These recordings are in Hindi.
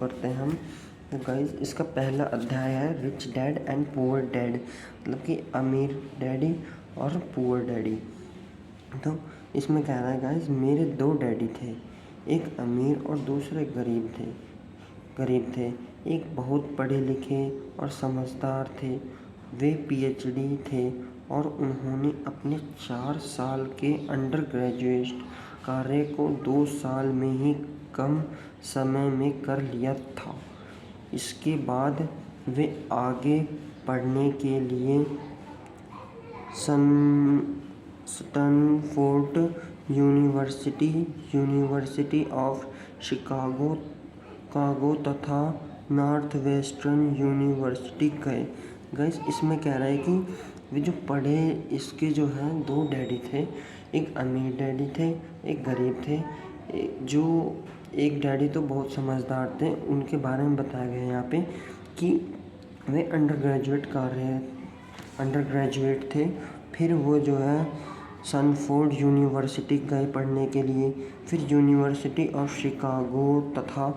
करते हैं हम। तो गाइस इसका पहला अध्याय है rich dad and poor dad, मतलब कि अमीर डैडी और पुअर डैडी। तो इसमें कह रहा है गाइस, मेरे दो डैडी थे, एक अमीर और दूसरे गरीब थे। एक बहुत पढ़े लिखे और समझदार थे, वे पीएचडी थे और उन्होंने अपने 4 साल के अंडर ग्रेजुएट कार्य को 2 साल में ही कम समय में कर लिया था। इसके बाद वे आगे पढ़ने के लिए स्टैनफोर्ड यूनिवर्सिटी ऑफ शिकागो तथा नॉर्थवेस्टर्न यूनिवर्सिटी गए। गाइस इसमें कह रहा है कि वे जो पढ़े, इसके जो हैं 2 डैडी थे, एक अमीर डैडी थे, एक गरीब थे। जो एक डैडी तो बहुत समझदार थे, उनके बारे में बताया गया है यहाँ पे कि वे अंडर ग्रेजुएट थे। फिर वो जो है स्टैनफोर्ड यूनिवर्सिटी गए पढ़ने के लिए। फिर यूनिवर्सिटी ऑफ शिकागो तथा,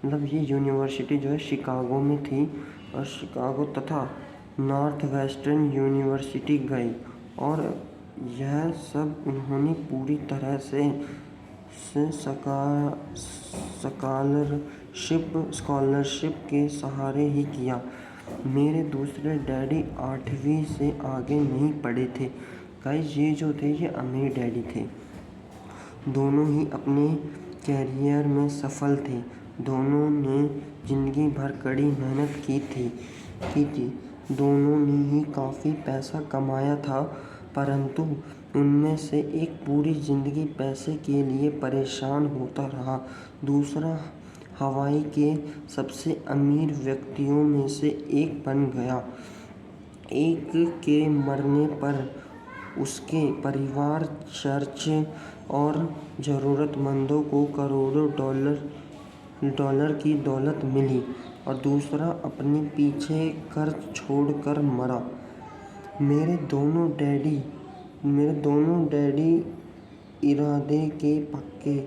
मतलब ये यूनिवर्सिटी जो है शिकागो में थी, और शिकागो तथा नॉर्थ वेस्टर्न यूनिवर्सिटी गई। और यह सब उन्होंने पूरी तरह से स्कॉलरशिप के सहारे ही किया। मेरे दूसरे डैडी 8वीं से आगे नहीं पढ़े थे। गाइस ये जो थे, ये अमीर डैडी थे। दोनों ही अपने कैरियर में सफल थे। दोनों ने ज़िंदगी भर कड़ी मेहनत की थी। दोनों ने ही काफ़ी पैसा कमाया था, परंतु उनमें से एक पूरी ज़िंदगी पैसे के लिए परेशान होता रहा। दूसरा हवाई के सबसे अमीर व्यक्तियों में से एक बन गया। एक के मरने पर उसके परिवार, चर्च और ज़रूरतमंदों को करोड़ों डॉलर की दौलत मिली, और दूसरा अपने पीछे कर्ज छोड़कर मरा। मेरे दोनों डैडी इरादे के पक्के,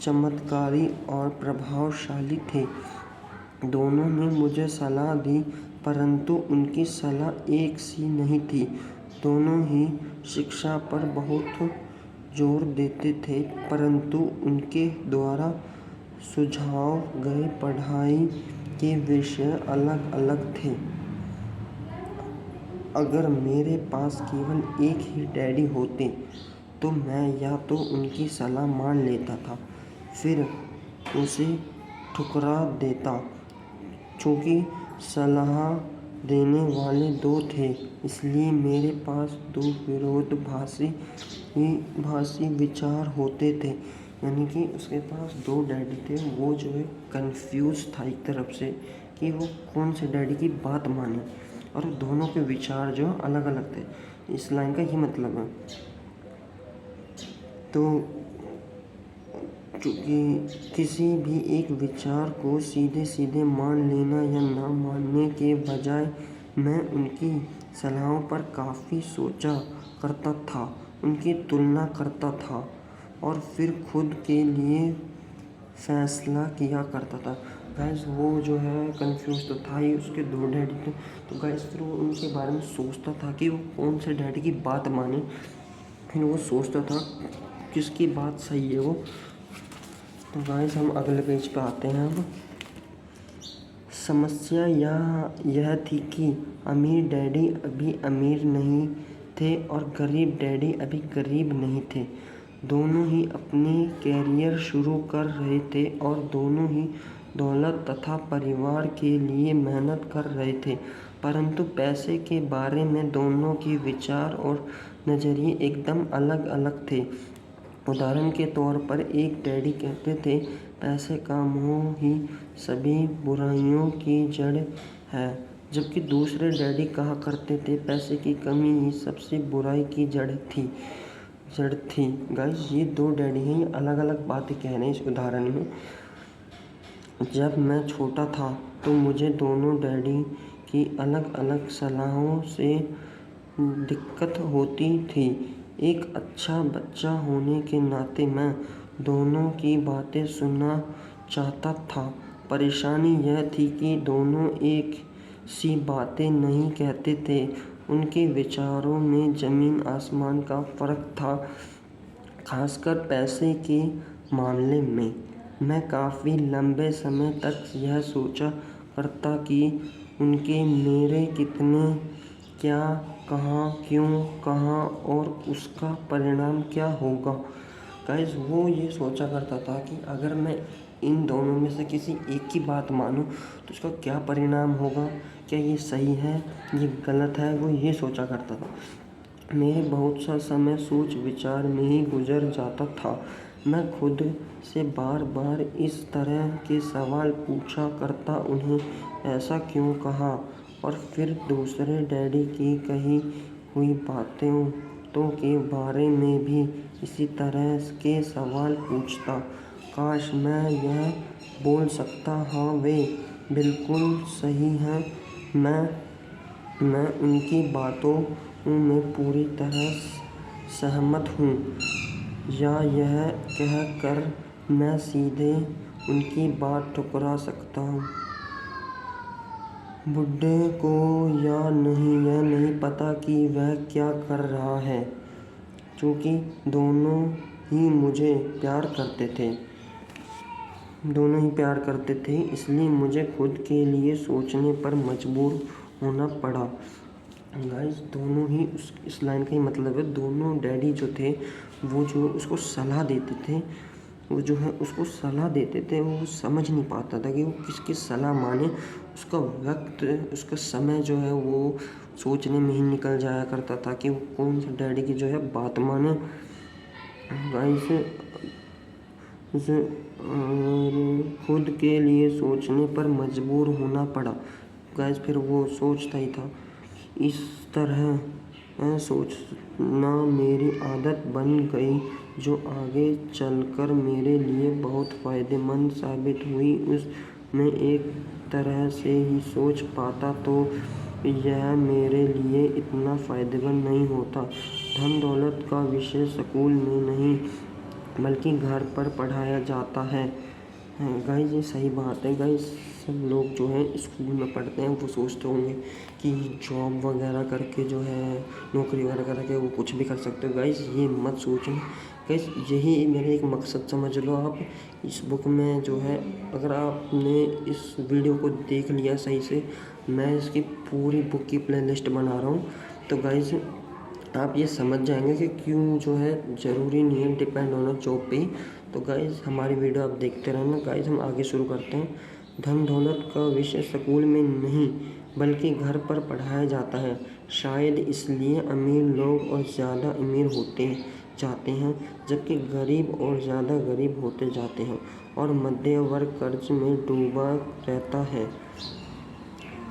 चमत्कारी और प्रभावशाली थे। दोनों ने मुझे सलाह दी, परंतु उनकी सलाह एक सी नहीं थी। दोनों ही शिक्षा पर बहुत जोर देते थे, परंतु उनके द्वारा सुझाव गए पढ़ाई के विषय अलग अलग थे। अगर मेरे पास केवल एक ही डैडी होते तो मैं या तो उनकी सलाह मान लेता था, फिर उसे ठुकरा देता। चूँकि सलाह देने वाले 2 थे, इसलिए मेरे पास 2 विरोधाभासी विचार होते थे। यानी कि उसके पास 2 डैडी थे। वो जो है कंफ्यूज था एक तरफ से कि वो कौन से डैडी की बात माने, और दोनों के विचार जो अलग अलग थे। इस लाइन का ये मतलब है। तो चूँकि किसी भी एक विचार को सीधे मान लेना या ना मानने के बजाय मैं उनकी सलाहों पर काफ़ी सोचा करता था, उनकी तुलना करता था और फिर खुद के लिए फैसला किया करता था। गाइस वो जो है कंफ्यूज तो था ही, उसके 2 डैडी थे। तो गाइस फिर वो उनके बारे में सोचता था कि वो कौन से डैडी की बात माने। फिर वो सोचता था किसकी बात सही है वो। तो गाइस हम अगले पेज पे आते हैं। अब समस्या यह थी कि अमीर डैडी अभी अमीर नहीं थे और गरीब डैडी अभी गरीब नहीं थे। दोनों ही अपने कैरियर शुरू कर रहे थे और दोनों ही दौलत तथा परिवार के लिए मेहनत कर रहे थे, परंतु पैसे के बारे में दोनों के विचार और नज़रिए एकदम अलग अलग थे। उदाहरण के तौर पर एक डैडी कहते थे, पैसे का मोह ही सभी बुराइयों की जड़ है, जबकि दूसरे डैडी कहा करते थे, पैसे की कमी ही सबसे बुराई की जड़ थी। गाइस ये 2 डैडी हैं, ये अलग अलग बातें कह रहे हैं इस उदाहरण में। जब मैं छोटा था तो मुझे दोनों डैडी की अलग अलग सलाहों से दिक्कत होती थी। एक अच्छा बच्चा होने के नाते मैं दोनों की बातें सुनना चाहता था, परेशानी यह थी कि दोनों एक सी बातें नहीं कहते थे। उनके विचारों में ज़मीन आसमान का फ़र्क था, खासकर पैसे के मामले में। मैं काफ़ी लंबे समय तक यह सोचा करता कि उनके मेरे कितने, क्या, कहाँ, क्यों, कहाँ और उसका परिणाम क्या होगा। गाइस वो ये सोचा करता था कि अगर मैं इन दोनों में से किसी एक की बात मानूं तो उसका क्या परिणाम होगा, क्या ये सही है, ये गलत है, वो ये सोचा करता था। मेरे बहुत सा समय सोच विचार में ही गुजर जाता था। मैं खुद से बार बार इस तरह के सवाल पूछा करता, उन्हें ऐसा क्यों कहा, और फिर दूसरे डैडी की कही हुई बातों के बारे में भी इसी तरह के सवाल पूछता। काश मैं यह बोल सकता, हाँ वे बिल्कुल सही हैं, मैं उनकी बातों में पूरी तरह सहमत हूँ, या यह कह कर मैं सीधे उनकी बात ठुकरा सकता हूँ। बुड्ढे को यह नहीं पता कि वह क्या कर रहा है, क्योंकि दोनों ही मुझे प्यार करते थे, इसलिए मुझे खुद के लिए सोचने पर मजबूर होना पड़ा। गाइस दोनों ही इस लाइन का ही मतलब है, दोनों डैडी जो थे वो जो उसको सलाह देते थे, वो समझ नहीं पाता था कि वो किसकी सलाह माने। उसका वक्त, उसका समय जो है वो सोचने में ही निकल जाया करता था कि वो कौन सा डैडी की जो है बात माने। गाइस खुद के लिए सोचने पर मजबूर होना पड़ा। गाइस फिर वो सोचता ही था। इस तरह सोचना मेरी आदत बन गई, जो आगे चलकर मेरे लिए बहुत फ़ायदेमंद साबित हुई। उसमें एक तरह से ही सोच पाता तो यह मेरे लिए इतना फ़ायदेमंद नहीं होता। धन दौलत का विषय स्कूल में नहीं बल्कि घर पर पढ़ाया जाता है। गाइस ये सही बात है। गाइस सब लोग जो है स्कूल में पढ़ते हैं वो सोचते होंगे कि जॉब वगैरह करके जो है, नौकरी वगैरह करके वो कुछ भी कर सकते हो। गाइस ये मत सोचना। गाइस यही मेरा एक मकसद समझ लो आप। इस बुक में जो है, अगर आपने इस वीडियो को देख लिया सही से, मैं इसकी पूरी बुक की प्लेलिस्ट बना रहा हूँ, तो गाइस आप ये समझ जाएंगे कि क्यों जो है ज़रूरी नहीं है डिपेंड होना जॉब पे ही। तो गाइस हमारी वीडियो आप देखते रहना। गाइस हम आगे शुरू करते हैं। धन दौलत का विषय स्कूल में नहीं बल्कि घर पर पढ़ाया जाता है। शायद इसलिए अमीर लोग और ज़्यादा अमीर होते जाते हैं, जबकि गरीब और ज़्यादा गरीब होते जाते हैं, और मध्य वर्ग कर्ज में डूबा रहता है।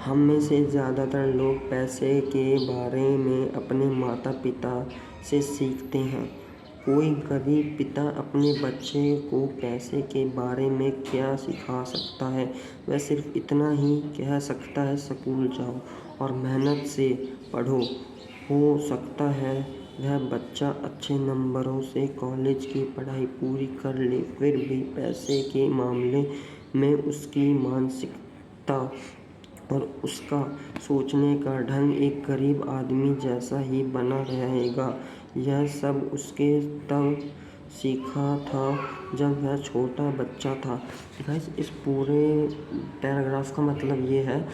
हम में से ज़्यादातर लोग पैसे के बारे में अपने माता पिता से सीखते हैं। कोई गरीब पिता अपने बच्चे को पैसे के बारे में क्या सिखा सकता है? वह सिर्फ इतना ही कह सकता है, स्कूल जाओ और मेहनत से पढ़ो। हो सकता है वह बच्चा अच्छे नंबरों से कॉलेज की पढ़ाई पूरी कर ले, फिर भी पैसे के मामले में उसकी मानसिकता और उसका सोचने का ढंग एक गरीब आदमी जैसा ही बना रहेगा। यह सब उसके तब सीखा था जब वह छोटा बच्चा था। गाइस इस पूरे पैराग्राफ का मतलब ये है,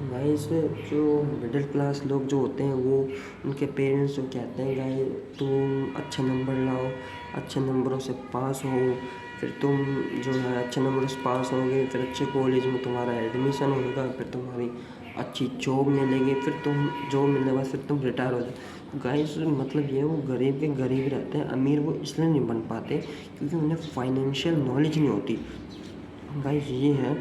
गाइस जो मिडिल क्लास लोग जो होते हैं वो, उनके पेरेंट्स जो कहते हैं गाइस तुम अच्छे नंबर लाओ, अच्छे नंबरों से पास हो, फिर तुम जो है अच्छे नंबरों से पास होगे, फिर अच्छे कॉलेज में तुम्हारा एडमिशन होगा, फिर तुम्हारी अच्छी जॉब मिलेगी, फिर तुम जॉब मिलने के बाद फिर तुम रिटायर हो जाओ। गाइस मतलब ये वो गरीब के गरीब रहते हैं, अमीर वो इसलिए नहीं बन पाते क्योंकि उन्हें फाइनेंशियल नॉलेज नहीं होती। गाइस ये है,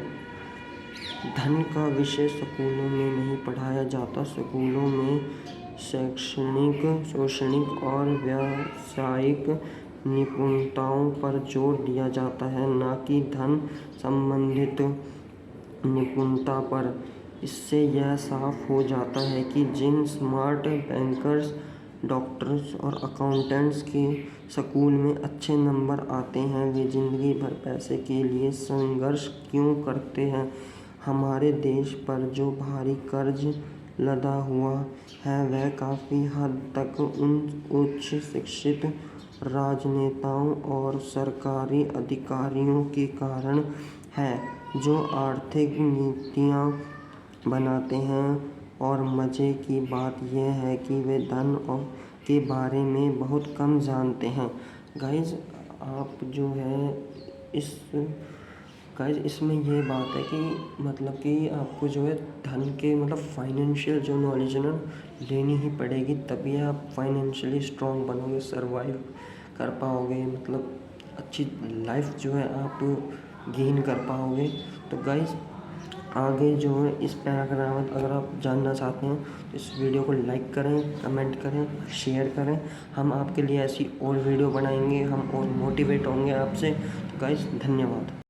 धन का विषय स्कूलों में नहीं पढ़ाया जाता। स्कूलों में शैक्षणिक और व्यावसायिक निपुणताओं पर जोर दिया जाता है, न कि धन संबंधित निपुणता पर। इससे यह साफ हो जाता है कि जिन स्मार्ट बैंकर्स डॉक्टर्स और अकाउंटेंट्स के स्कूल में अच्छे नंबर आते हैं, वे ज़िंदगी भर पैसे के लिए संघर्ष क्यों करते हैं? हमारे देश पर जो भारी कर्ज लदा हुआ है वह काफ़ी हद तक उन उच्च शिक्षित राजनेताओं और सरकारी अधिकारियों के कारण है जो आर्थिक नीतियाँ बनाते हैं। और मज़े की बात यह है कि वे धन और के बारे में बहुत कम जानते हैं। गाइस आप जो है इस गाइस इसमें ये बात है कि मतलब कि आपको जो है धन के मतलब फाइनेंशियल जो नॉलेज है ना लेनी ही पड़ेगी, तभी आप फाइनेंशियली स्ट्रॉन्ग बनोगे, सर्वाइव कर पाओगे, मतलब अच्छी लाइफ जो है आप गेन कर पाओगे। तो गाइस आगे जो है इस पैराग्राफ अगर आप जानना चाहते हैं तो इस वीडियो को लाइक करें, कमेंट करें, शेयर करें। हम आपके लिए ऐसी और वीडियो बनाएंगे, हम और मोटिवेट होंगे आपसे। तो गाइस धन्यवाद।